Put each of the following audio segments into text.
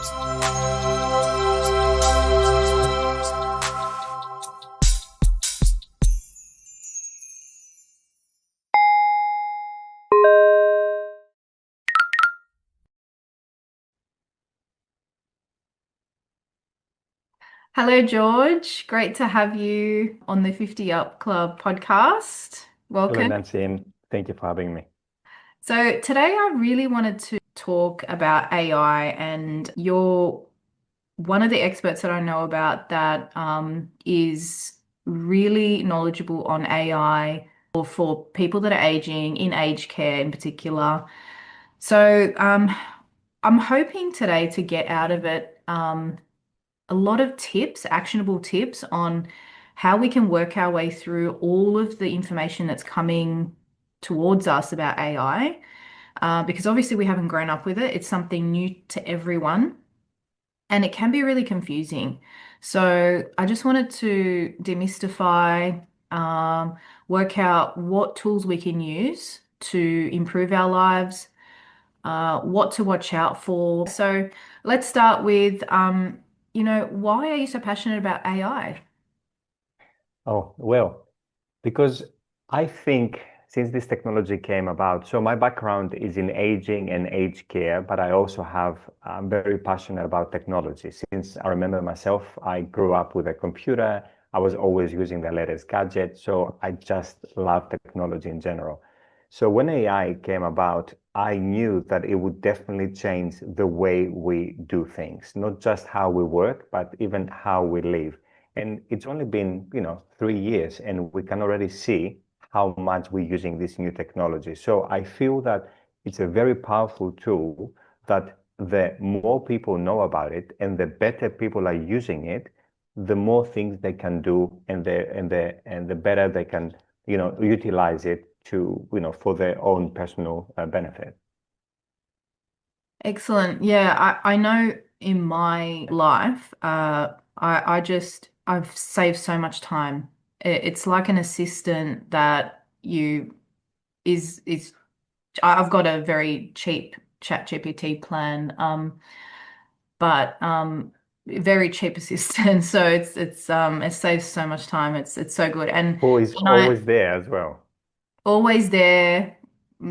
Hello, George. Great to have you on the 50 Up Club podcast. Hello, Welcome. Nancy, and thank you for having me. So, today I really wanted to talk about AI, and you're one of the experts that I know about that is really knowledgeable on AI or for people that are aging in aged care in particular. So, I'm hoping today to get out of it. A lot of tips, actionable tips on how we can work our way through all of the information that's coming towards us about AI, because obviously we haven't grown up with it. It's something new to everyone, and it can be really confusing. So I just wanted to demystify, work out what tools we can use to improve our lives, what to watch out for. So let's start with, why are you so passionate about AI? Oh, well, because I think since this technology came about, so my background is in aging and aged care, but I also I'm very passionate about technology. Since I remember myself, I grew up with a computer. I was always using the latest gadget, so I just love technology in general. So when AI came about, I knew that it would definitely change the way we do things, not just how we work, but even how we live. And it's only been, 3 years, and we can already see how much we're using this new technology. So I feel that it's a very powerful tool that the more people know about it and the better people are using it, the more things they can do and the better they can, utilize it to, for their own personal benefit. Excellent. Yeah, I know in my life, I've saved so much time. It's like an assistant that is I've got a very cheap ChatGPT plan, but very cheap assistant. So it saves so much time. It's so good. Who is And I always there as well. always there,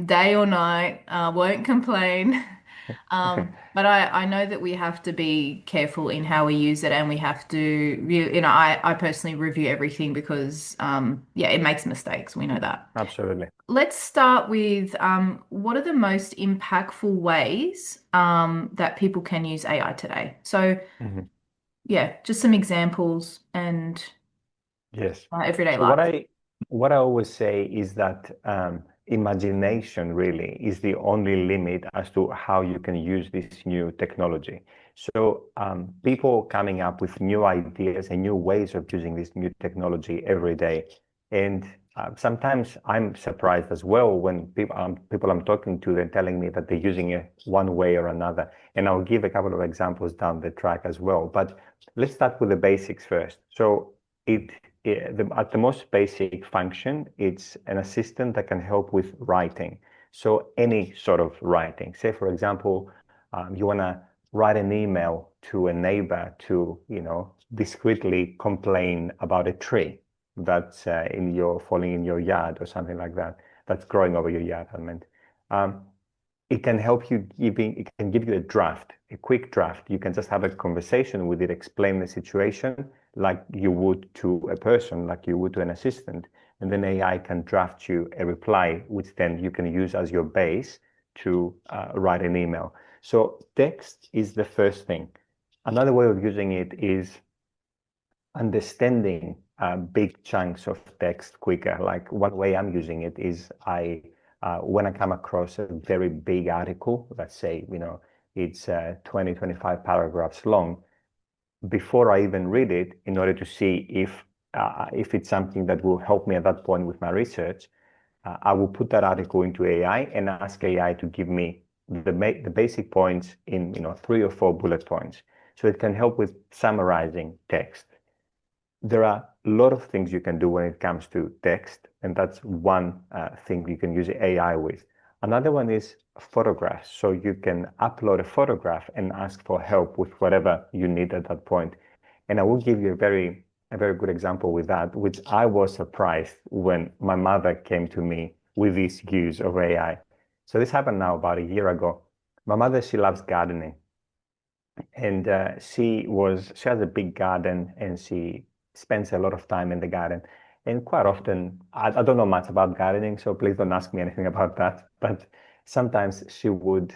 day or night, won't complain. But I know that we have to be careful in how we use it, and we have to, I personally review everything because, yeah, it makes mistakes. We know that. Absolutely. Let's start with what are the most impactful ways that people can use AI today? So, Mhm. yeah, just some examples and Yes. everyday So life. what I always say is that imagination really is the only limit as to how you can use this new technology. So people coming up with new ideas and new ways of using this new technology every day. And sometimes I'm surprised as well when people I'm talking to, they're telling me that they're using it one way or another. And I'll give a couple of examples down the track as well. But let's start with the basics first. So it at the most basic function, it's an assistant that can help with writing. So any sort of writing. Say, for example, you want to write an email to a neighbor to, discreetly complain about a tree that's falling in your yard or something like that, that's growing over your yard, I meant. Um, it can help you it can give you a draft, a quick draft. You can just have a conversation with it, explain the situation like you would to a person, like you would to an assistant. And then AI can draft you a reply, which then you can use as your base to write an email. So text is the first thing. Another way of using it is understanding big chunks of text quicker. Like one way I'm using it is when I come across a very big article, let's say, it's 20, 25 paragraphs long, before I even read it, in order to see if it's something that will help me at that point with my research, I will put that article into AI and ask AI to give me the basic points in 3 or 4 bullet points. So it can help with summarizing text. There are a lot of things you can do when it comes to text, and that's one thing you can use AI with. Another one is photographs. So you can upload a photograph and ask for help with whatever you need at that point. And I will give you a very good example with that, which I was surprised when my mother came to me with this use of AI. So this happened now about a year ago. My mother, she loves gardening, and she has a big garden, and she spends a lot of time in the garden. And quite often, I don't know much about gardening, so please don't ask me anything about that. But sometimes she would,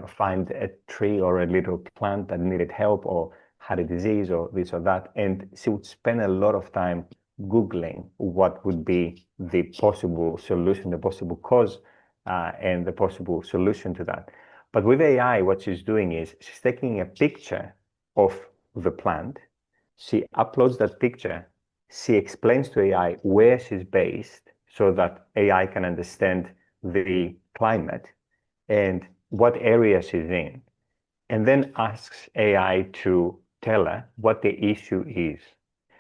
find a tree or a little plant that needed help or had a disease or this or that, and she would spend a lot of time Googling what would be the possible solution, the possible cause, and the possible solution to that. But with AI, what she's doing is she's taking a picture of the plant. She uploads that picture. She explains to AI where she's based so that AI can understand the climate and what area she's in, and then asks AI to tell her what the issue is.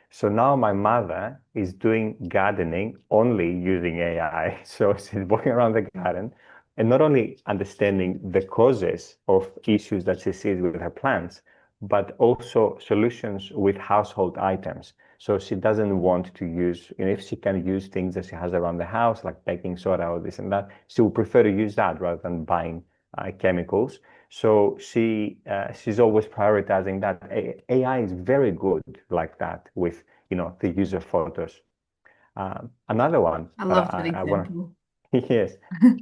So now my mother is doing gardening only using AI. So she's walking around the garden and not only understanding the causes of issues that she sees with her plants, but also solutions with household items. So she doesn't want to use, if she can use things that she has around the house, like baking soda or this and that, she would prefer to use that rather than buying chemicals. So she's always prioritizing that. AI is very good like that with the user photos. Another one I that love that I want example. to yes,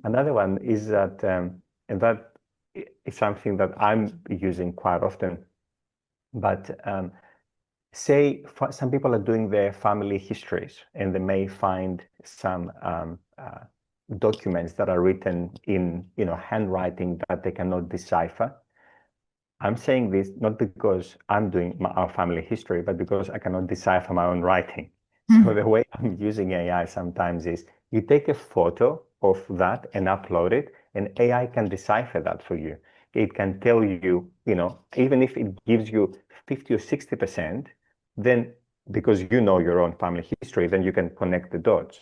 another one is that and that is something that I'm using quite often. But say some people are doing their family histories and they may find some documents that are written in handwriting that they cannot decipher. I'm saying this not because I'm doing our family history, but because I cannot decipher my own writing. So the way I'm using AI sometimes is you take a photo of that and upload it, and AI can decipher that for you. It can tell you, even if it gives you 50 or 60%, then because you know your own family history, then you can connect the dots.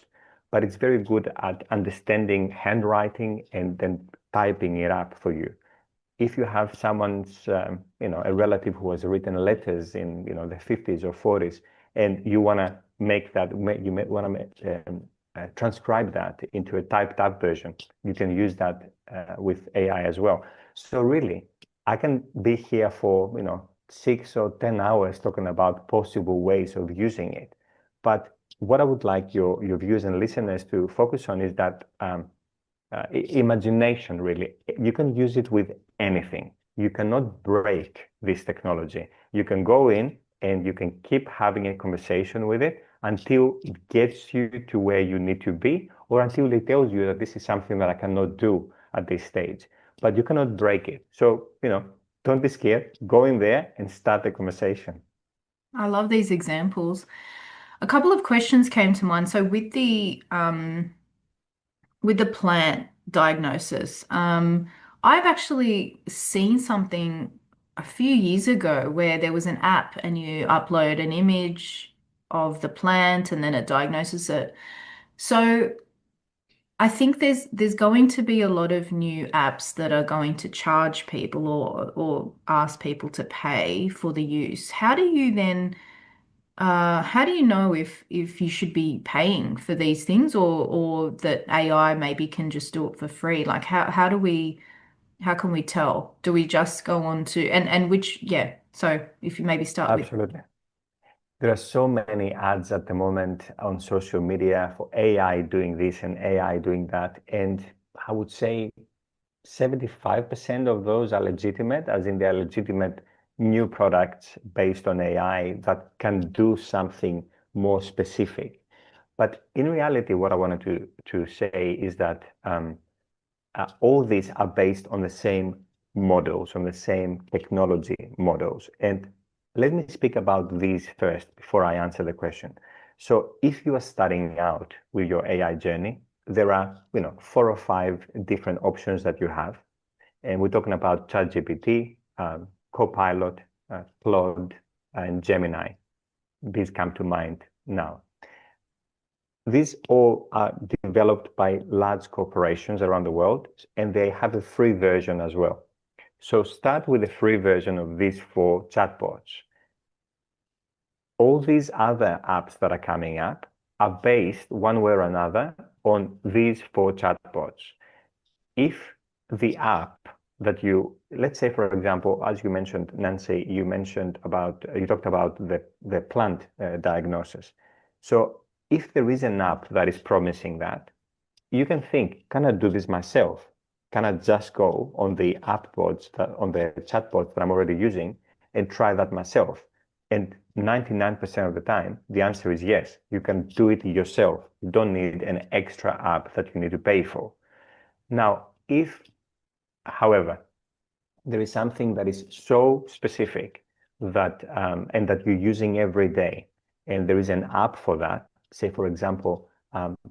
But it's very good at understanding handwriting and then typing it up for you. If you have someone's, a relative who has written letters in, the 50s or 40s, and you want to make that, you want to transcribe that into a typed up version, you can use that with AI as well. So really, I can be here for, 6 or 10 hours talking about possible ways of using it. But what I would like your viewers and listeners to focus on is that imagination, really. You can use it with anything. You cannot break this technology. You can go in and you can keep having a conversation with it until it gets you to where you need to be, or until it tells you that this is something that I cannot do at this stage. But you cannot break it. So, don't be scared. Go in there and start the conversation. I love these examples. A couple of questions came to mind. So with the plant diagnosis, I've actually seen something a few years ago where there was an app and you upload an image of the plant and then it diagnoses it. So I think there's going to be a lot of new apps that are going to charge people or ask people to pay for the use. How do you know if you should be paying for these things or that AI maybe can just do it for free? Like how can we tell? Do we just go on to and which yeah, so if you maybe start with Absolutely. There are so many ads at the moment on social media for AI doing this and AI doing that. And I would say 75% of those are legitimate, as in they're legitimate new products based on AI that can do something more specific. But in reality, what I wanted to say is that all these are based on the same models, on the same technology models. And let me speak about these first before I answer the question. So if you are starting out with your AI journey, there are, 4 or 5 different options that you have. And we're talking about ChatGPT, Copilot, Claude, and Gemini. These come to mind now. these all are developed by large corporations around the world, and they have a free version as well. So start with the free version of these 4 chatbots. All these other apps that are coming up are based one way or another on these 4 chatbots. If the app that let's say, for example, as you mentioned, Nancy, you talked about the plant diagnosis. So if there is an app that is promising that, you can think, can I do this myself? Can I just go on the on the chatbots that I'm already using and try that myself? And 99% of the time, the answer is yes. You can do it yourself. You don't need an extra app that you need to pay for. Now, however, there is something that is so specific that and that you're using every day, and there is an app for that. Say, for example,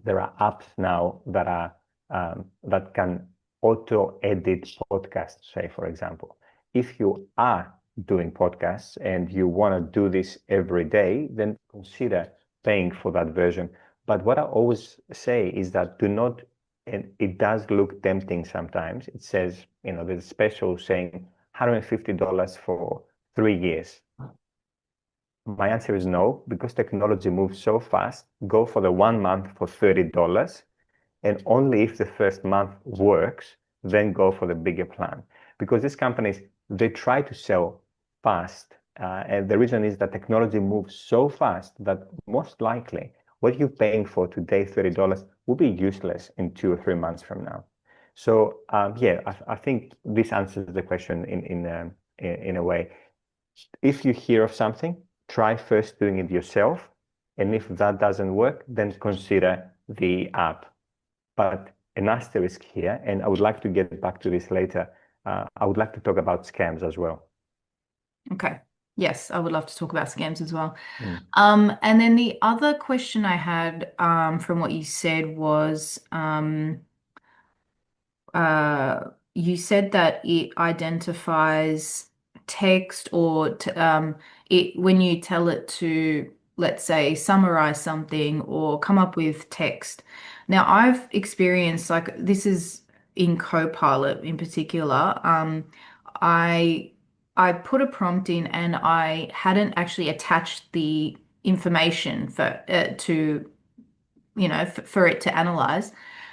there are apps now that can auto-edit podcasts, say, for example. If you are doing podcasts and you want to do this every day, then consider paying for that version. But what I always say is that do not, and it does look tempting sometimes. It says, there's a special saying $150 for 3 years. My answer is no, because technology moves so fast. Go for the 1 month for $30, and only if the first month works, then go for the bigger plan. Because these companies, they try to sell fast, and the reason is that technology moves so fast that most likely what you're paying for today, $30, will be useless in 2 or 3 months from now. So yeah, I think this answers the question in a way. If you hear of something, try first doing it yourself, and if that doesn't work, then consider the app. But an asterisk here, and I would like to get back to this later. I would like to talk about scams as well. Okay. Yes, I would love to talk about scams as well. And then the other question I had from what you said was you said that it identifies text or it when you tell it to, let's say, summarize something or come up with text. Now, I've experienced like this is in Copilot in particular. I I put a prompt in and I hadn't actually attached the information for to for it to analyze,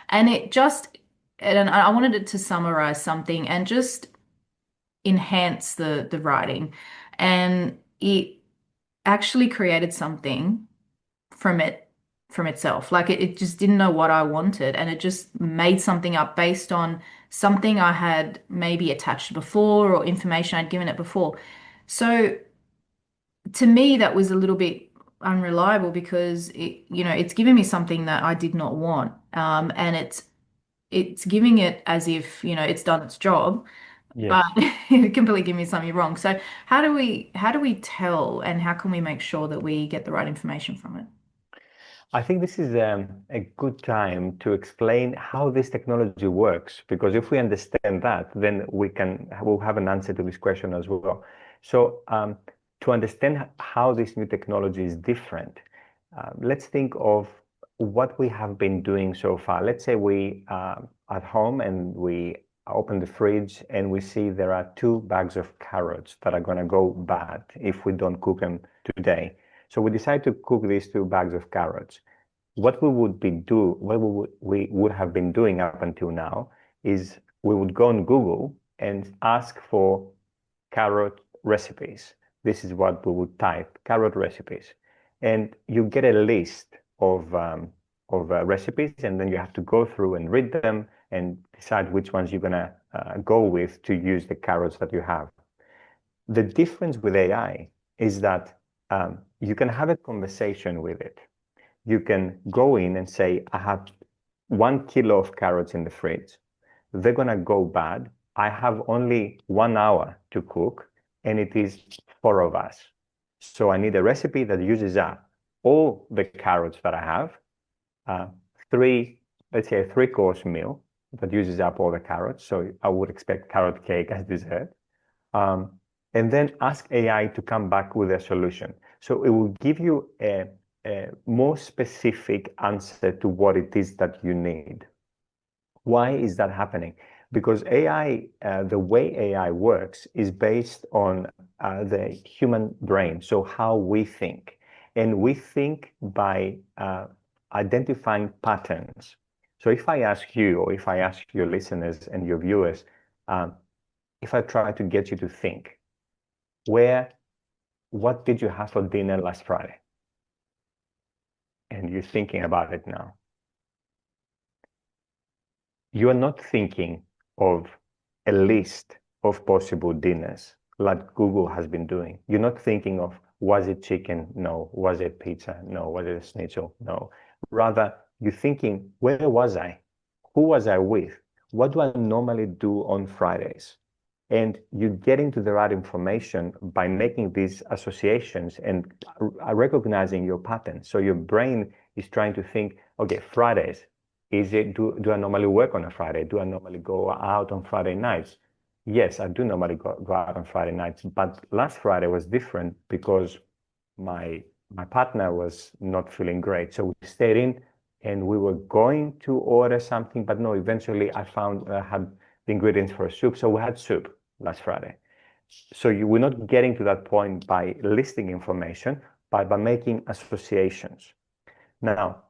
and it just and I wanted it to summarize something and just enhance the writing, and it actually created something from itself. Like it just didn't know what I wanted, and it just made something up based on something I had maybe attached before or information I'd given it before. So to me, that was a little bit unreliable because it's giving me something that I did not want. And it's giving it as if, it's done its job, Yes. but it completely giving me something wrong. So how do we tell and how can we make sure that we get the right information from it? I think this is a good time to explain how this technology works, because if we understand that, then we'll have an answer to this question as well. So to understand how this new technology is different, let's think of what we have been doing so far. Let's say we are at home and we open the fridge and we see there are 2 bags of carrots that are going to go bad if we don't cook them today. So we decide to cook these 2 bags of carrots. What we would have been doing up until now is we would go on Google and ask for carrot recipes. This is what we would type, carrot recipes. And you get a list of recipes, and then you have to go through and read them and decide which ones you're going to go with to use the carrots that you have. The difference with AI is that you can have a conversation with it. You can go in and say, I have 1 kilo of carrots in the fridge. They're going to go bad. I have only 1 hour to cook, and it is 4 of us. So I need a recipe that uses up all the carrots that I have, let's say a 3-course meal that uses up all the carrots. So I would expect carrot cake as dessert. And then ask AI to come back with a solution. So it will give you a more specific answer to what it is that you need. Why is that happening? Because AI, the way AI works is based on the human brain, so how we think. And we think by identifying patterns. So if I ask you, or if I ask your listeners and your viewers, if I try to get you to think, what did you have for dinner last Friday? And you're thinking about it now. You are not thinking of a list of possible dinners like Google has been doing. You're not thinking of, was it chicken? No. Was it pizza? No. Was it a schnitzel? No. Rather, you're thinking, where was I? Who was I with? What do I normally do on Fridays? And you get into the right information by making these associations and recognizing your pattern. So your brain is trying to think, okay, Fridays, do I normally work on a Friday? Do I normally go out on Friday nights? Yes, I do normally go out on Friday nights, but last Friday was different because my partner was not feeling great. So we stayed in and we were going to order something, but no, eventually I found I had the ingredients for a soup. So we had soup last Friday. So you were not getting to that point by listing information, but by making associations. Now,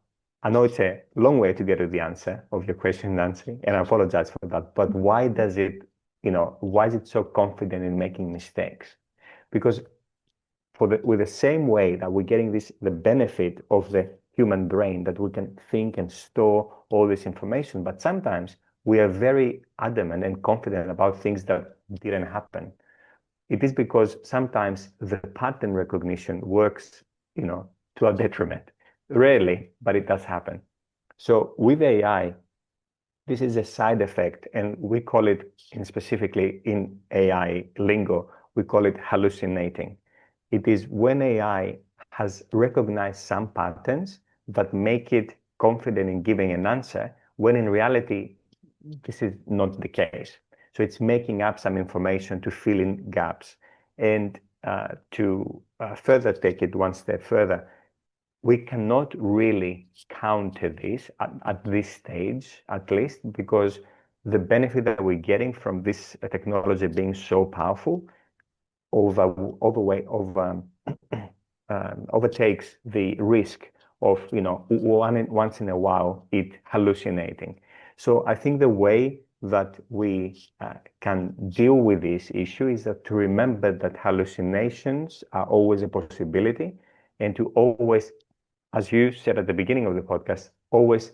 I know it's a long way to get to the answer of your question, Nancy, and I apologize for that. But why does it, why is it so confident in making mistakes? Because with the same way that we're getting the benefit of the human brain, that we can think and store all this information, but sometimes we are very adamant and confident about things that didn't happen. It is because sometimes the pattern recognition works, to our detriment. Rarely, but it does happen. So with AI, this is a side effect, and we call it, specifically in AI lingo, we call it hallucinating. It is when AI has recognized some patterns that make it confident in giving an answer, when in reality, this is not the case. So it's making up some information to fill in gaps. And to further take it one step further, we cannot really counter this at this stage, at least, because the benefit that we're getting from this technology being so powerful overtakes the risk of, once in a while it hallucinating. So I think the way that we can deal with this issue is that to remember that hallucinations are always a possibility, and to always, as you said at the beginning of the podcast, always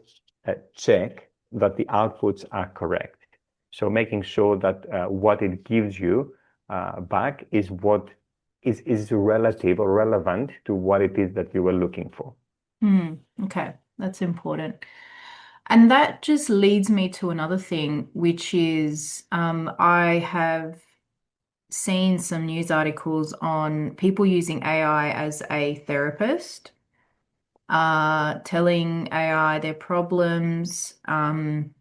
check that the outputs are correct. So making sure that what it gives you back is what is relative or relevant to what it is that you were looking for. Okay, that's important. And that just leads me to another thing, which is I have seen some news articles on people using AI as a therapist, telling AI their problems, and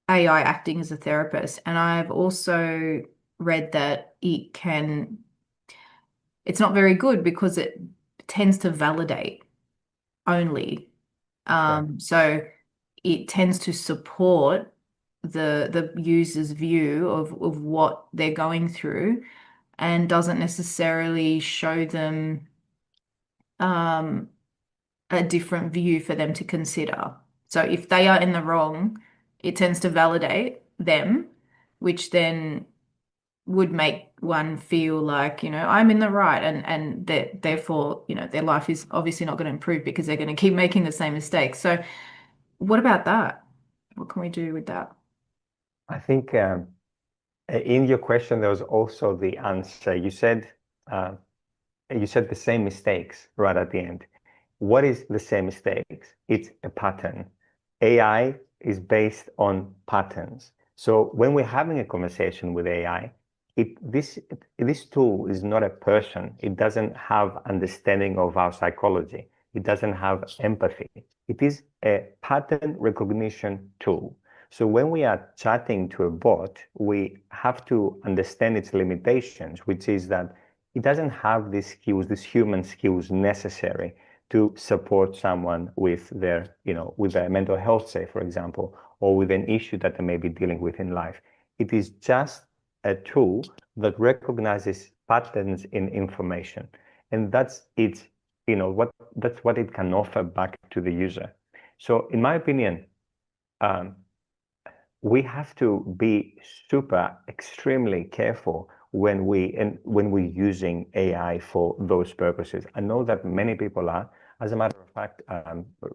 AI acting as a therapist. And I've also read that it's not very good because it tends to validate only. So it tends to support the user's view of what they're going through, and doesn't necessarily show them um, a different view for them to consider. So if they are in the wrong, it tends to validate them, which then would make one feel like, I'm in the right, and that therefore, their life is obviously not going to improve because they're going to keep making the same mistakes. So what about that? What can we do with that? I think in your question, there was also the answer. Uh, you said the same mistakes right at the end. What is the same mistakes? It's a pattern. AI is based on patterns. So when we're having a conversation with AI, this tool is not a person. It doesn't have understanding of our psychology. It doesn't have empathy. It is a pattern recognition tool. So when we are chatting to a bot, we have to understand its limitations, which is that it doesn't have these skills, these human skills necessary to support someone with their, with their mental health, say, for example, or with an issue that they may be dealing with in life. It is just a tool that recognizes patterns in information. And that's it, that's what it can offer back to the user. So in my opinion, um, we have to be extremely careful when we're using AI for those purposes. I know that many people are. As a matter of fact,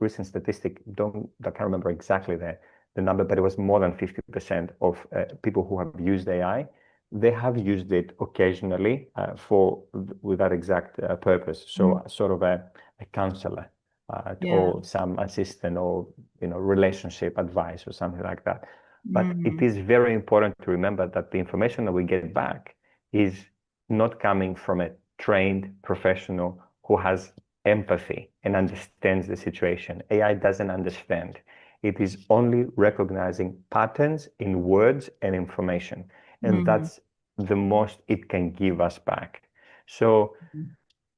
recent statistic, I can't remember exactly the number, but it was more than 50% of people who have used AI. They have used it occasionally with that exact purpose. So sort of a counselor Yeah. or some assistant or relationship advice or something like that. But it Mm. is very important to remember that the information that we get back is not coming from a trained professional who has empathy and understands the situation. AI doesn't understand. It is only recognizing patterns in words and information. And Mm. that's the most it can give us back. So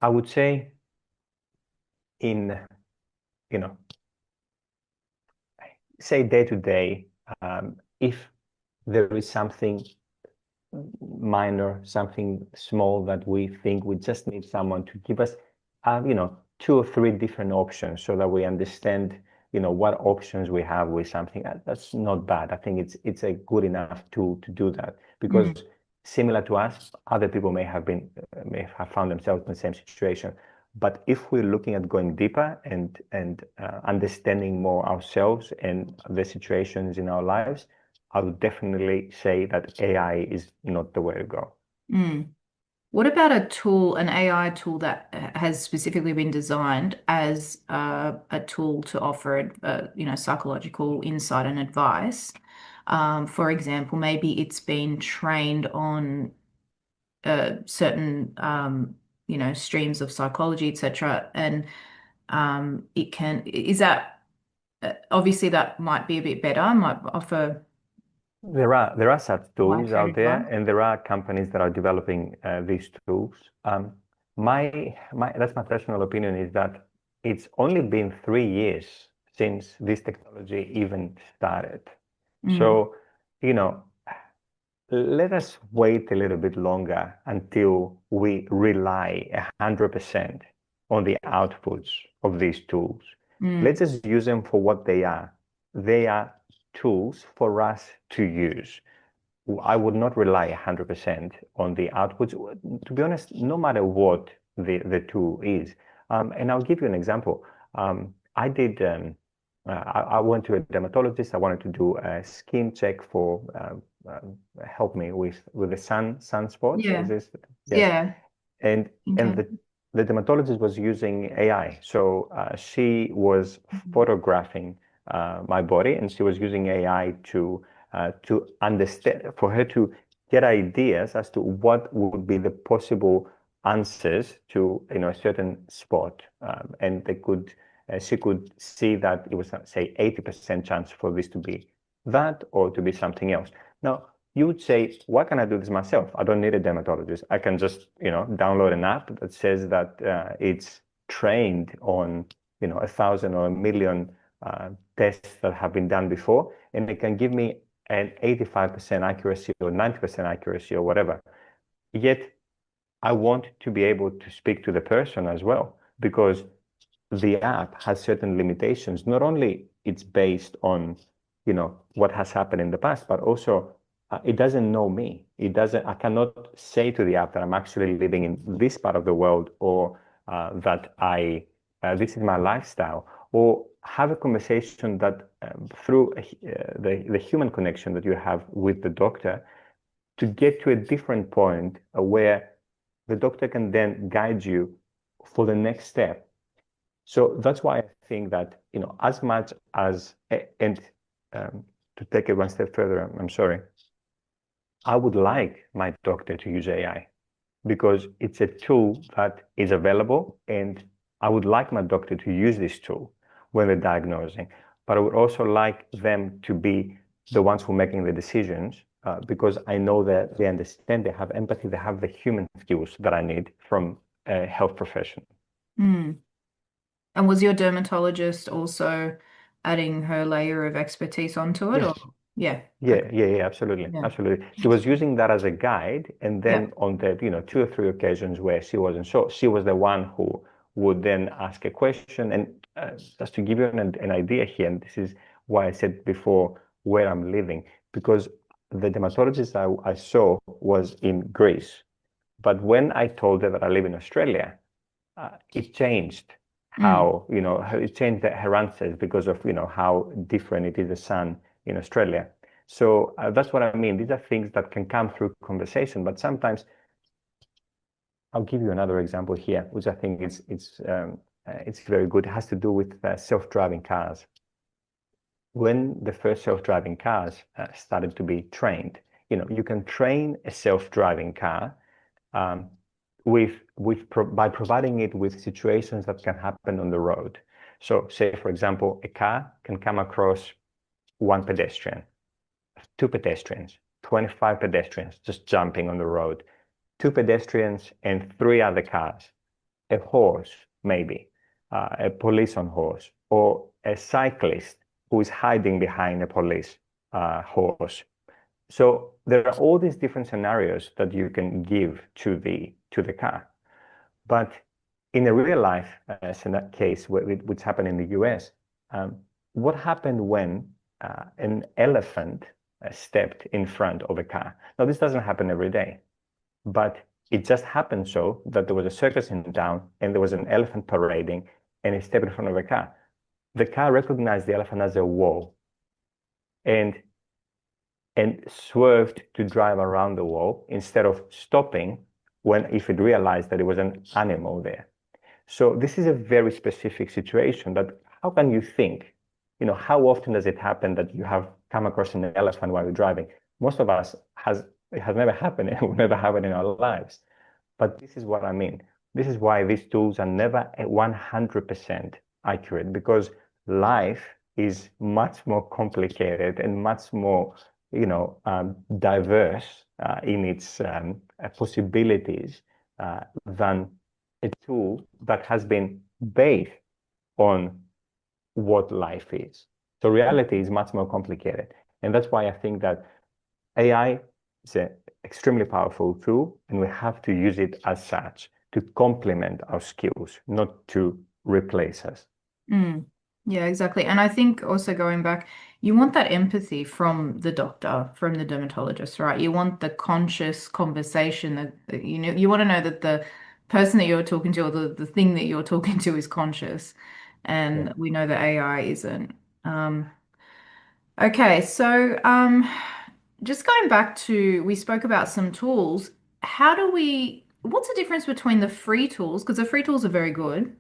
I would say in, you know, say day to day, if there is something minor, something small that we think we just need someone to give us, two or three different options so that we understand, what options we have with something. That's not bad. I think it's a good enough tool to do that because Mm. similar to us, other people may have found themselves in the same situation. But if we're looking at going deeper and understanding more ourselves and the situations in our lives, I would definitely say that AI is not the way to go. Mm. What about a tool, an AI tool that has specifically been designed as a tool to offer, psychological insight and advice? For example, maybe it's been trained on certain, streams of psychology, etc., and it can, is that, obviously that might be a bit better, might offer There are such tools wider out there, advice. and there are companies that are developing these tools. That's my personal opinion is that it's only been 3 years since this technology even started. Mm. So, you know, let us wait a little bit longer until we rely 100% on the outputs of these tools. Let's Mm. just use them for what they are. They are tools for us to use. I would not rely 100% on the outputs. To be honest, no matter what the tool is. And I'll give you an example. I went to a dermatologist. I wanted to do a skin check for help me with the sunspots. Is Yeah. this? Yes. Yeah. and and Okay. the dermatologist was using AI. So she was Mhm. photographing my body, and she was using AI to understand, for her to get ideas as to what would be the possible answers to a certain spot, and she could see that it was say 80% chance for this to be that or to be something else. Now you would say, why can I do this myself? I don't need a dermatologist. I can just, download an app that says that it's trained on, 1,000 or 1,000,000 tests that have been done before, and it can give me an 85% accuracy or 90% accuracy or whatever. Yet I want to be able to speak to the person as well, because the app has certain limitations. Not only it's based on, what has happened in the past, but also it doesn't know me. I cannot say to the app that I'm actually living in this part of the world, or that this is my lifestyle, or have a conversation that through the human connection that you have with the doctor, to get to a different point where the doctor can then guide you for the next step. So that's why I think that, as much as, and to take it one step further, I'm sorry, I would like my doctor to use AI because it's a tool that is available, and I would like my doctor to use this tool when they're diagnosing. But I would also like them to be the ones who are making the decisions because I know that they understand, they have empathy, they have the human skills that I need from a health profession. Mm. And was your dermatologist also adding her layer of expertise onto it, or Yes. yeah, Yeah, okay, yeah, yeah, absolutely, yeah, absolutely. She that's was good. using that as a guide, and Yeah. then on the, 2 or 3 occasions where she wasn't sure, she was the one who would then ask a question. And just to give you an idea here, and this is why I said before where I'm living, because the dermatologist I saw was in Greece. But when I told her that I live in Australia, it changed Mm. how, it changed her answers because of, how different it is the sun in Australia. So that's what I mean. These are things that can come through conversation, but sometimes I'll give you another example here, which I think it's very good. It has to do with self-driving cars. When the first self-driving cars started to be trained, you can train a self-driving car um, by providing it with situations that can happen on the road. So, say for example, a car can come across one pedestrian, two pedestrians, 25 pedestrians just jumping on the road, two pedestrians and three other cars, a horse maybe, a police on horse, or a cyclist who is hiding behind a police horse. So there are all these different scenarios that you can give to the car. But in a real life case, which happened in the US, um, what happened when an elephant stepped in front of a car? Now, this doesn't happen every day, but it just happened so that there was a circus in town and there was an elephant parading and it stepped in front of a car. The car recognized the elephant as a wall and swerved to drive around the wall instead of stopping if it realized that it was an animal there. So this is a very specific situation that how can you think, how often does it happen that you have come across an elephant while you're driving? Most of us it has never happened. It will never happen in our lives. But this is what I mean. This is why these tools are never 100% accurate because life is much more complicated and much more, diverse in its possibilities than a tool that has been based on what life is. So reality is much more complicated. And that's why I think that AI is an extremely powerful tool, and we have to use it as such to complement our skills, not to replace us. Mm. Yeah, exactly. And I think also going back, you want that empathy from the doctor, from the dermatologist, right? You want the conscious conversation that you want to know that the person that you're talking to or the thing that you're talking to is conscious. Yeah. And we know that AI isn't. Um, okay, so just going back to, we spoke about some tools. What's the difference between the free tools? Because the free tools are very good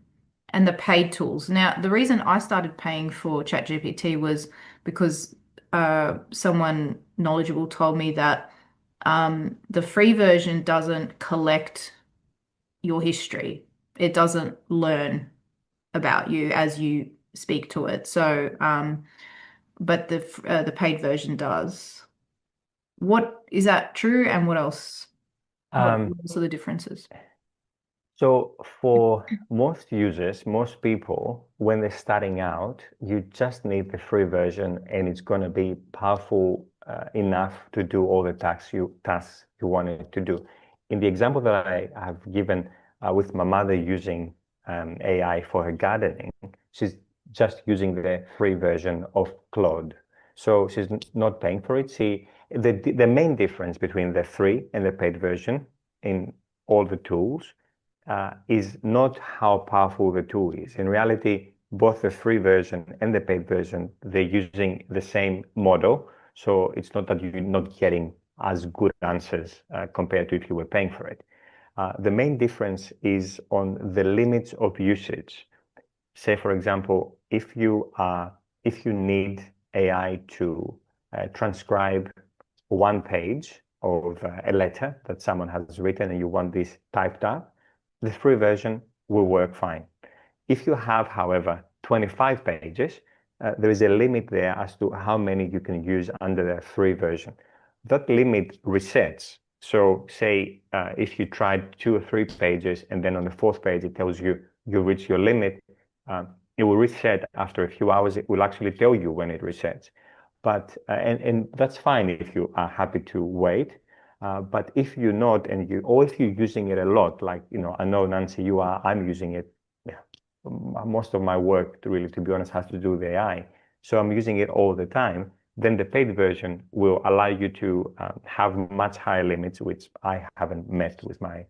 and the paid tools. Now, the reason I started paying for ChatGPT was because someone knowledgeable told me that the free version doesn't collect your history. It doesn't learn about you as you speak to it. So, but the paid version does. What is that true? And what else? What Um, else are the differences? So for most users, most people, when they're starting out, you just need the free version and it's going to be powerful enough to do all the tasks you want it to do. In the example that I have given with my mother using AI for her gardening, she's just using the free version of Claude. So she's not paying for it. The main difference between the free and the paid version in all the tools is not how powerful the tool is. In reality, both the free version and the paid version, they're using the same model. So it's not that you're not getting as good answers compared to if you were paying for it. The main difference is on the limits of usage. Say, for example, if you need AI to transcribe one page of a letter that someone has written and you want this typed up, the free version will work fine. If you have, however, 25 pages, there is a limit there as to how many you can use under the free version. that limit resets. So say if you tried 2 or 3 pages and then on the fourth page it tells you you reach your limit, it will reset after a few hours. It will actually tell you when it resets. But and that's fine if you are happy to wait. But if you're not, or if you're using it a lot, like I know Nancy, you are. I'm using it. Yeah, most of my work, really, to be honest, has to do with AI. So I'm using it all the time. Then the paid version will allow you to have much higher limits, which I haven't met with my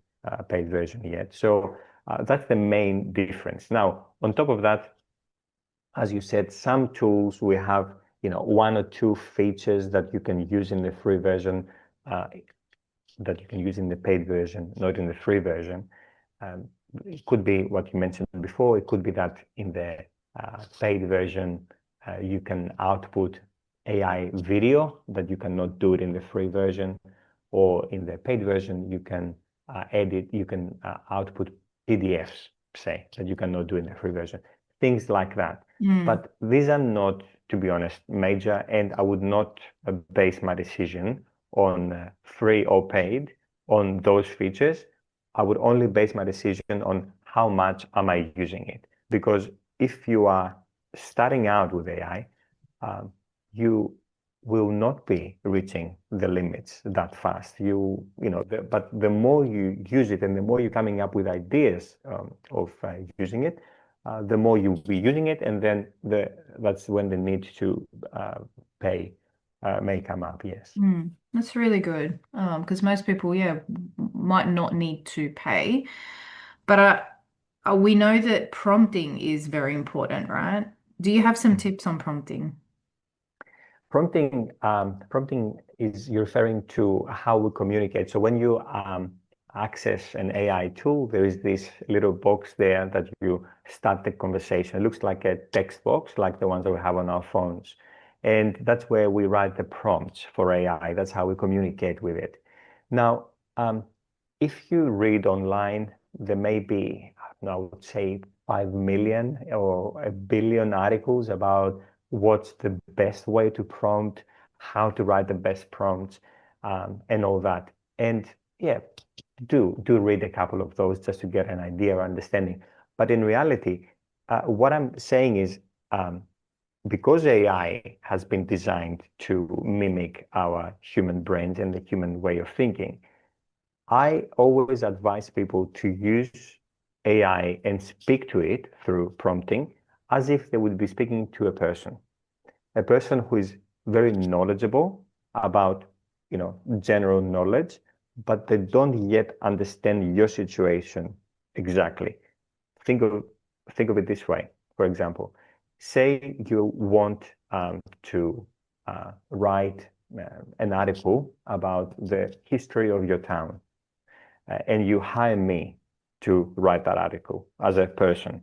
paid version yet. So that's the main difference. Now, on top of that, as you said, some tools we have, 1 or 2 features that you can use in the free version, that you can use in the paid version, not in the free version. It could be what you mentioned before. It could be that in the paid version, you can output AI video that you cannot do it in the free version, or in the paid version, you can output PDFs, say, that you cannot do in the free version. Things like that. But these are not, to be honest, major, and I would not base my decision on free or paid on those features. I would only base my decision on how much am I using it. Because if you are starting out with AI, you will not be reaching the limits that fast. But the more you use it and the more you're coming up with ideas of using it, the more you'll be using it, and then that's when the need to pay may come up. Yes. That's really good. Because most people, yeah, might not need to pay, but we know that prompting is very important, right? Do you have some tips on prompting? Prompting is you're referring to how we communicate. So when you access an AI tool, there is this little box there that you start the conversation. It looks like a text box, like the ones that we have on our phones. And that's where we write the prompts for AI. That's how we communicate with it. Now, if you read online, there may be, I would say, 5 million or 1 billion articles about what's the best way to prompt, how to write the best prompts, and all that. And yeah, do read a couple of those just to get an idea or understanding. But in reality, what I'm saying is, because AI has been designed to mimic our human brains and the human way of thinking, I always advise people to use AI and speak to it through prompting as if they would be speaking to a person who is very knowledgeable about, general knowledge, but they don't yet understand your situation exactly. Think of it this way. For example, say you want to write an article about the history of your town, and you hire me to write that article as a person.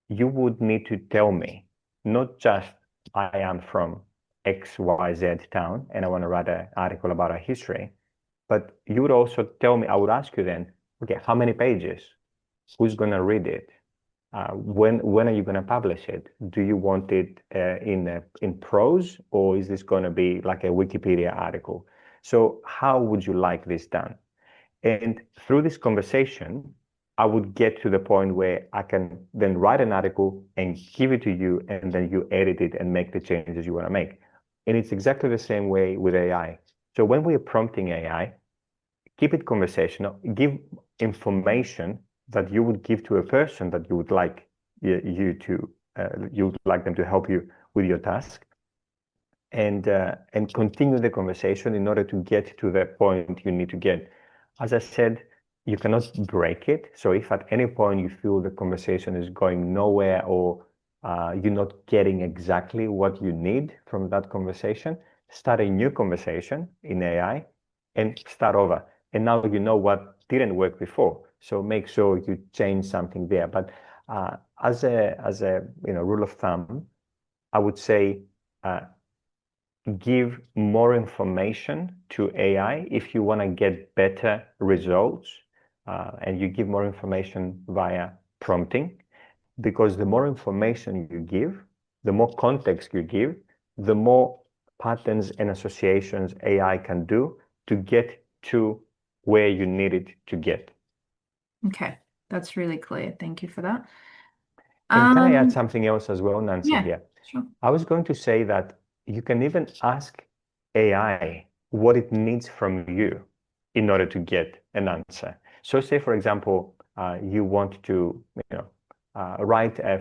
You would need to tell me not just I am from XYZ town and I want to write an article about our history, but you would also tell me, I would ask you then, okay, how many pages? Who's going to read it? When are you going to publish it? Do you want it in prose, or is this going to be like a Wikipedia article? So how would you like this done? And through this conversation, I would get to the point where I can then write an article and give it to you, and then you edit it and make the changes you want to make. And it's exactly the same way with AI. So when we're prompting AI, keep it conversational, give information that you would give to a person that you would like you would like them to help you with your task, and continue the conversation in order to get to the point you need to get. As I said, you cannot break it. So if at any point you feel the conversation is going nowhere, or you're not getting exactly what you need from that conversation, start a new conversation in AI and start over. And now you know what didn't work before. So make sure you change something there. But as a rule of thumb, I would say give more information to AI if you want to get better results, and you give more information via prompting, because the more information you give, the more context you give, the more patterns and associations AI can do to get to where you need it to get. Okay, that's really clear. Thank you for that. And can I add Um, something else as well, Nancy, yeah, here? sure. I was going to say that you can even ask AI what it needs from you in order to get an answer. So say, for example, you want to, write a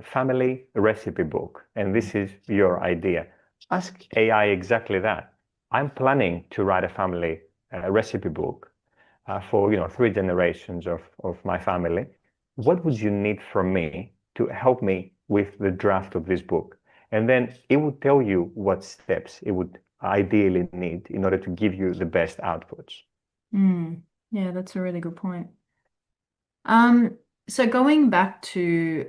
family recipe book, and this is your idea. Ask AI exactly that. I'm planning to write a family recipe book for, 3 generations of my family. What would you need from me to help me with the draft of this book? And then it would tell you what steps it would ideally need in order to give you the best outputs. Mm, yeah, that's a really good point. Um, so going back to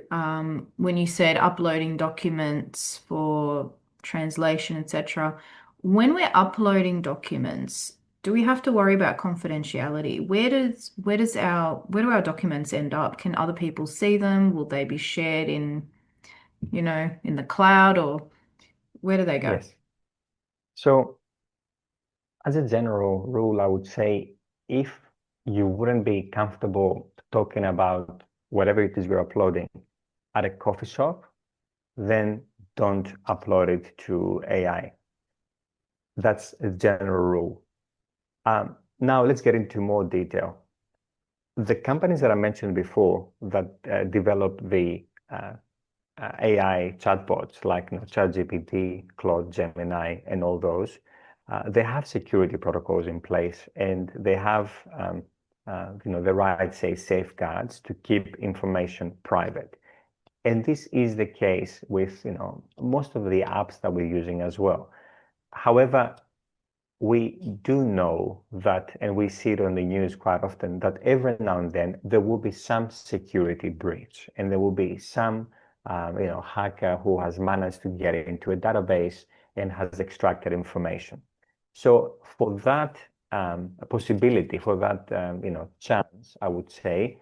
when you said uploading documents for translation, etc., when we're uploading documents, do we have to worry about confidentiality? Where do our documents end up? Can other people see them? Will they be shared in, in the cloud, or where do they go? Yes. So as a general rule, I would say if you wouldn't be comfortable talking about whatever it is you're uploading at a coffee shop, then don't upload it to AI. That's a general rule. Now let's get into more detail. The companies that I mentioned before that develop the AI chatbots like ChatGPT, Claude, Gemini, and all those, they have security protocols in place, and they have the right, say, safeguards to keep information private. And this is the case with most of the apps that we're using as well. However, we do know that, and we see it on the news quite often, that every now and then there will be some security breach, and there will be some, hacker who has managed to get into a database and has extracted information. So for that possibility, for that, chance, I would say,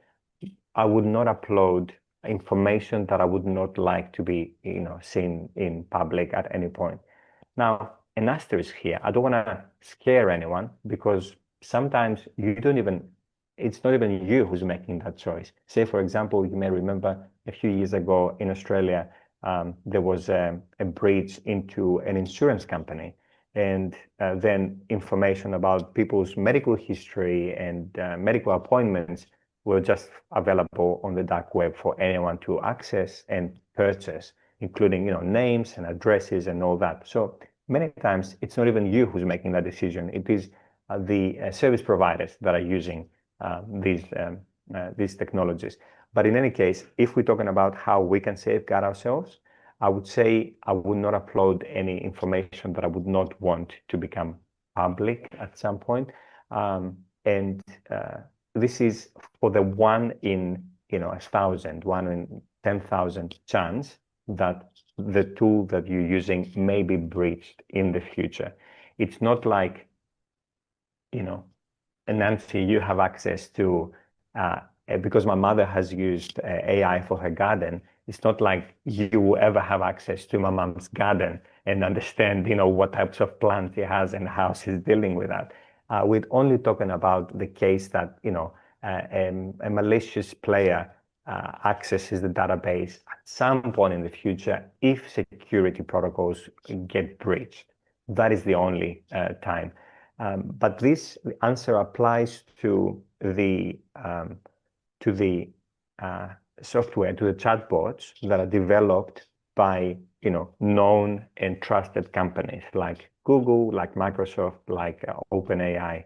I would not upload information that I would not like to be, seen in public at any point. Now, an asterisk here. I don't want to scare anyone because sometimes you don't even, it's not even you who's making that choice. Say, for example, you may remember a few years ago in Australia, there was a breach into an insurance company. And then information about people's medical history and medical appointments were just available on the dark web for anyone to access and purchase, including names and addresses and all that. So many times it's not even you who's making that decision. It is the service providers that are using these technologies. But in any case, if we're talking about how we can safeguard ourselves, I would say I would not upload any information that I would not want to become public at some point. And this is for the one in 1,000, 1 in 10,000 chance that the tool that you're using may be breached in the future. It's not like, Nancy, you have access to, because my mother has used AI for her garden, it's not like you will ever have access to my mom's garden and understand, what types of plants she has and how she's dealing with that. We're only talking about the case that, a malicious player accesses the database at some point in the future if security protocols get breached. That is the only time. But this answer applies to the software, to the chatbots that are developed by known and trusted companies like Google, like Microsoft, like OpenAI.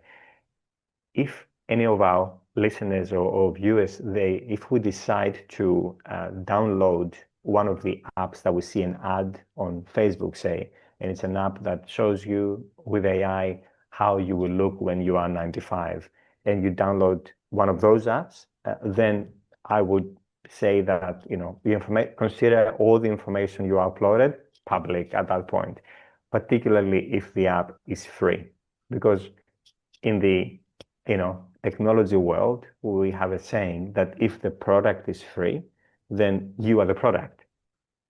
If any of our listeners or viewers, if we decide to download one of the apps that we see an ad on Facebook, say, and it's an app that shows you with AI how you will look when you are 95, and you download one of those apps, then I would say that consider all the information you uploaded public at that point, particularly if the app is free, because in the technology world, we have a saying that if the product is free, then you are the product.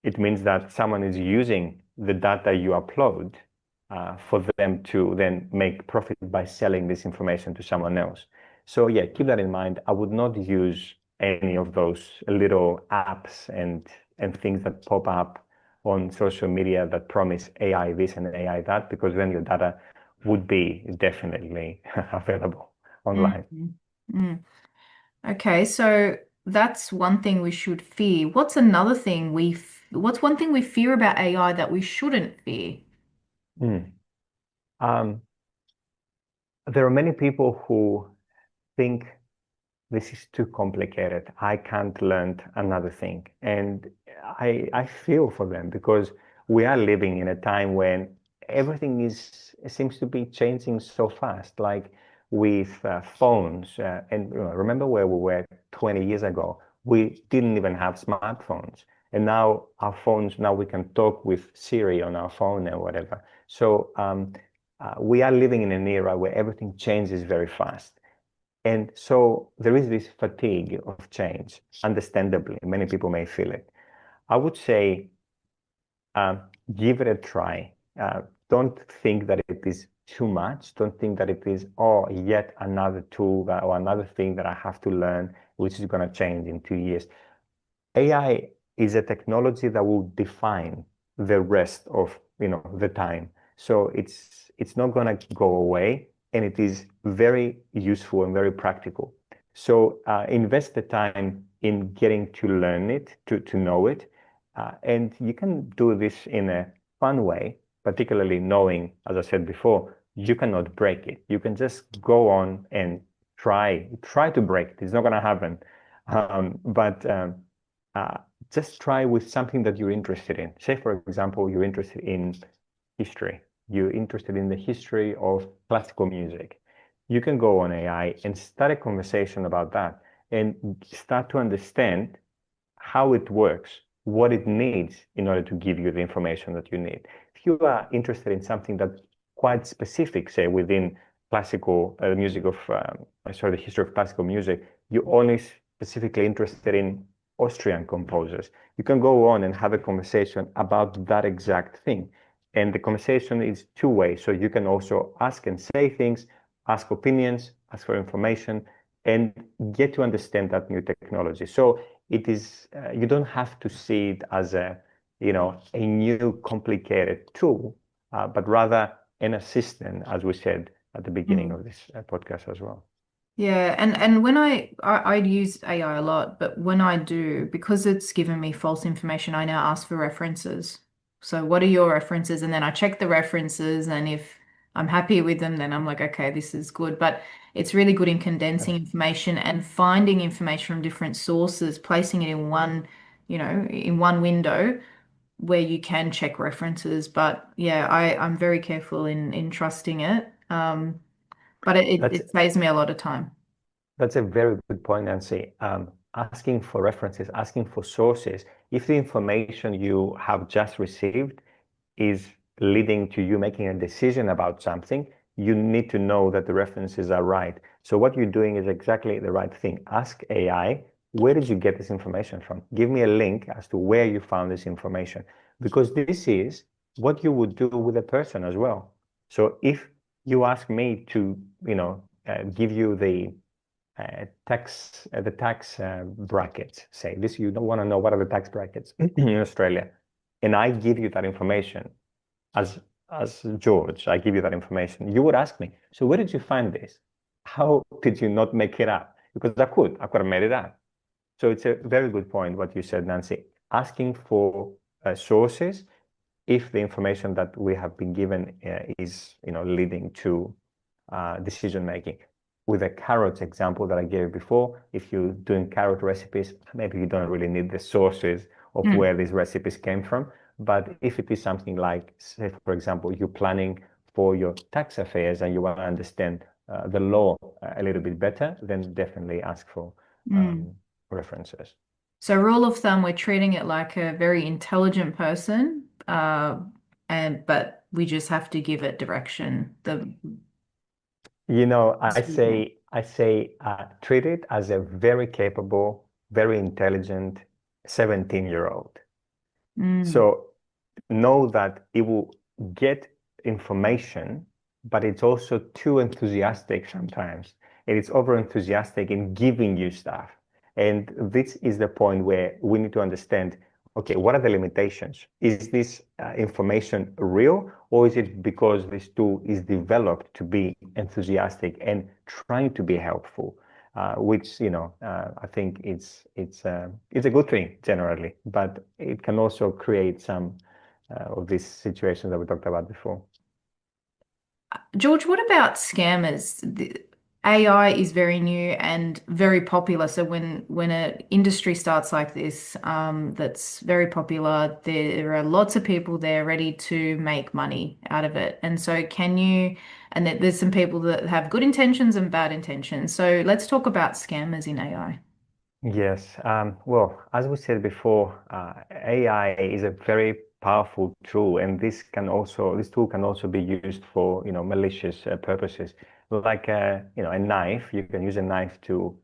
It means that someone is using the data you upload for them to then make profit by selling this information to someone else. So yeah, keep that in mind. I would not use any of those little apps and things that pop up on social media that promise AI this and AI that, because then your data would be definitely available online. Mm, mm. Okay, so that's one thing we should fear. What's one thing we fear about AI that we shouldn't fear? Mm. Um, there are many people who think this is too complicated. I can't learn another thing. And I feel for them because we are living in a time when everything seems to be changing so fast, like with phones. And remember where we were 20 years ago? We didn't even have smartphones. And now our phones, now we can talk with Siri on our phone or whatever. So we are living in an era where everything changes very fast. And so there is this fatigue of change, understandably. Many people may feel it. I would say um, give it a try. Don't think that it is too much. Don't think that it is, oh, yet another tool or another thing that I have to learn, which is going to change in 2 years. AI is a technology that will define the rest of the time. So it's not going to go away, and it is very useful and very practical. So invest the time in getting to learn it, to know it, and you can do this in a fun way, particularly knowing, as I said before, you cannot break it. You can just go on and try to break it. It's not going to happen, but uh, just try with something that you're interested in. Say, for example, you're interested in history. You're interested in the history of classical music. You can go on AI and start a conversation about that and start to understand how it works, what it needs in order to give you the information that you need. If you are interested in something that's quite specific, say within classical music of, sorry, the history of classical music, you're only specifically interested in Austrian composers. You can go on and have a conversation about that exact thing. And the conversation is two ways. So you can also ask and say things, ask opinions, ask for information, and get to understand that new technology. So it is you don't have to see it as a new complicated tool, but rather an assistant, as we said at the beginning Mm. of this podcast as well. Yeah, and when I use AI a lot, but when I do, because it's given me false information, I now ask for references. So what are your references? And then I check the references, and if I'm happy with them, then I'm like, okay, this is good. But it's really good in condensing information and finding information from different sources, placing it in one, in one window where you can check references. But yeah, I'm very careful in trusting it. But That's it saves me a lot of time. That's a very good point, Nancy. Asking for references, asking for sources. If the information you have just received is leading to you making a decision about something, you need to know that the references are right. So what you're doing is exactly the right thing. Ask AI, where did you get this information from? Give me a link as to where you found this information, because this is what you would do with a person as well. So if you ask me to, give you the tax brackets, say this, you don't want to know what are the tax brackets in Australia, and I give you that information as George, I give you that information. You would ask me, so where did you find this? How did you not make it up? Because I could have made it up. So it's a very good point what you said, Nancy. Asking for sources if the information that we have been given is leading to decision making. With the carrot example that I gave before, if you're doing carrot recipes, maybe you don't really need the sources of Mm, where these recipes came from. But if it is something like, say, for example, you're planning for your tax affairs and you want to understand the law a little bit better, then definitely ask for mm. references. So rule of thumb, we're treating it like a very intelligent person, but we just have to give it direction. I say treat it as a very capable, very intelligent 17-year-old. Mm, So know that it will get information, but it's also too enthusiastic sometimes. And it's over enthusiastic in giving you stuff. And this is the point where we need to understand, okay, what are the limitations? Is this information real, or is it because this tool is developed to be enthusiastic and trying to be helpful? Which I think it's a good thing generally, but it can also create some of these situations that we talked about before. George, what about scammers? The AI is very new and very popular. So when an industry starts like this, that's very popular, there are lots of people there ready to make money out of it. And so there's some people that have good intentions and bad intentions. So let's talk about scammers in AI. Yes. Well, as we said before, AI is a very powerful tool, and this tool can also be used for, malicious purposes. Like, a knife, you can use a knife to,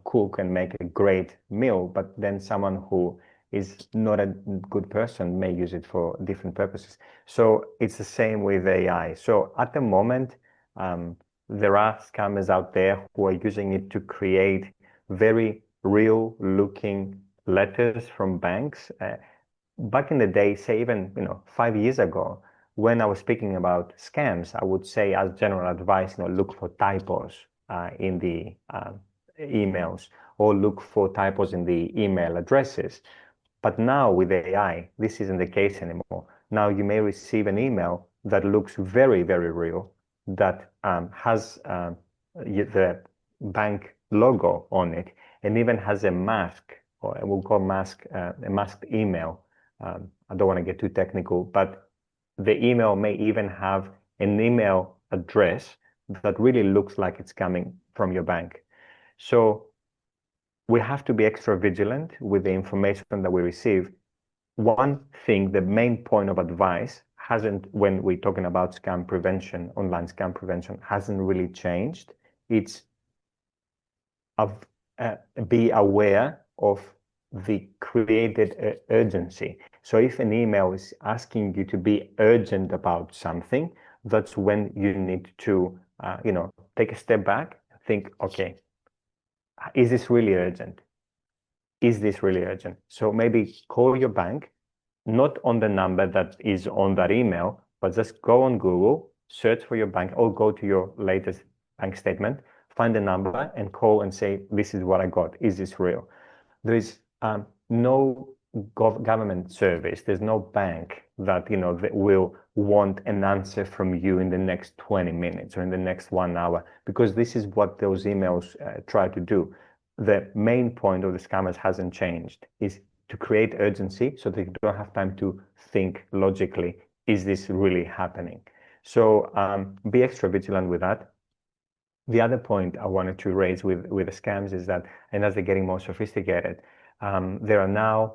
cook and make a great meal, but then someone who is not a good person may use it for different purposes. So it's the same with AI. So at the moment, there are scammers out there who are using it to create very real looking letters from banks. Back in the day, say even 5 years ago, when I was speaking about scams, I would say as general advice, look for typos in the emails, or look for typos in the email addresses. But now with AI, this isn't the case anymore. Now you may receive an email that looks very, very real, that has the bank logo on it, and even has a mask, or we'll call mask, a masked email. I don't want to get too technical, but the email may even have an email address that really looks like it's coming from your bank. So we have to be extra vigilant with the information that we receive. One thing, the main point of advice when we're talking about scam prevention, online scam prevention, hasn't really changed. It's be aware of the created urgency. So if an email is asking you to be urgent about something, that's when you need to, take a step back, think, okay, is this really urgent? Is this really urgent? So maybe call your bank, not on the number that is on that email, but just go on Google, search for your bank, or go to your latest bank statement, find the number and call and say, this is what I got. Is this real? There is no government service. There's no bank that, that will want an answer from you in the next 20 minutes or in the next 1 hour, because this is what those emails try to do. The main point of the scammers hasn't changed, is to create urgency so that you don't have time to think logically, is this really happening? So be extra vigilant with that. The other point I wanted to raise with the scams is that, and as they're getting more sophisticated, there are now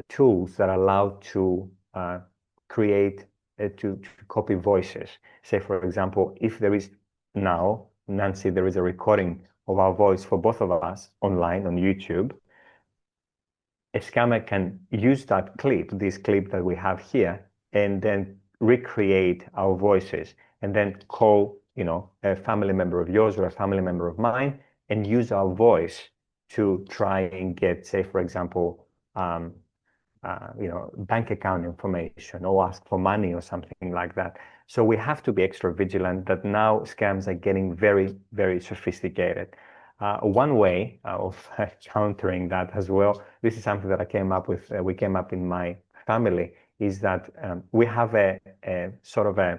tools that allow to create, to copy voices. Say, for example, if there is now, Nancy, there is a recording of our voice for both of us online on YouTube, a scammer can use that clip, this clip that we have here, and then recreate our voices, and then call, a family member of yours or a family member of mine, and use our voice to try and get, say, for example, bank account information, or ask for money or something like that. So we have to be extra vigilant that now scams are getting very, very sophisticated. One way of countering that as well, this is something that I came up with, we came up in my family, is that we have a sort of a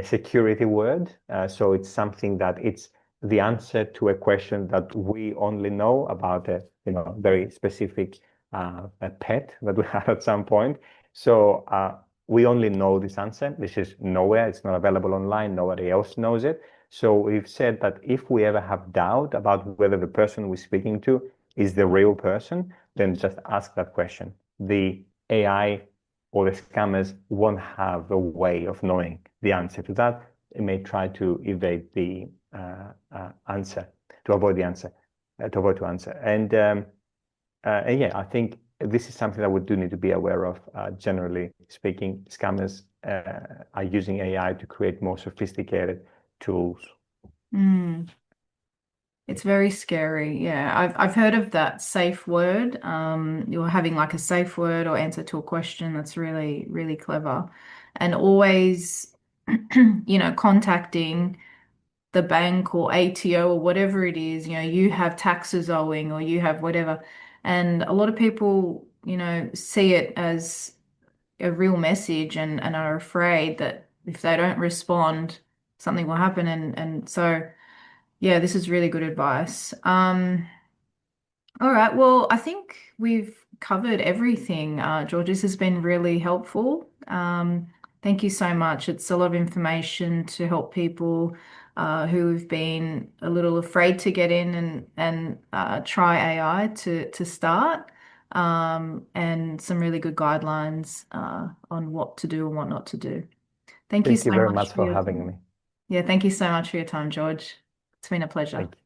security word. So it's something that it's the answer to a question that we only know about, a very specific a pet that we had at some point. So we only know this answer. This is nowhere. It's not available online. Nobody else knows it. So we've said that if we ever have doubt about whether the person we're speaking to is the real person, then just ask that question. The AI or the scammers won't have a way of knowing the answer to that. It may try to evade the answer, to avoid the answer, to avoid to answer. And yeah, I think this is something that we do need to be aware of. Generally speaking, scammers are using AI to create more sophisticated tools. Mm. It's very scary. Yeah, I've heard of that safe word. You're having like a safe word or answer to a question that's really, really clever. And always, contacting the bank or ATO or whatever it is, you have taxes owing or you have whatever. And a lot of people, see it as a real message and are afraid that if they don't respond, something will happen. And so, yeah, this is really good advice. All right. Well, I think we've covered everything. George, this has been really helpful. Thank you so much. It's a lot of information to help people who have been a little afraid to get in and try AI to start, and some really good guidelines on what to do and what not to do. Thank you Thank so you very much much for for your having time. me. Yeah, thank you so much for your time, George. It's been a pleasure. Thank you.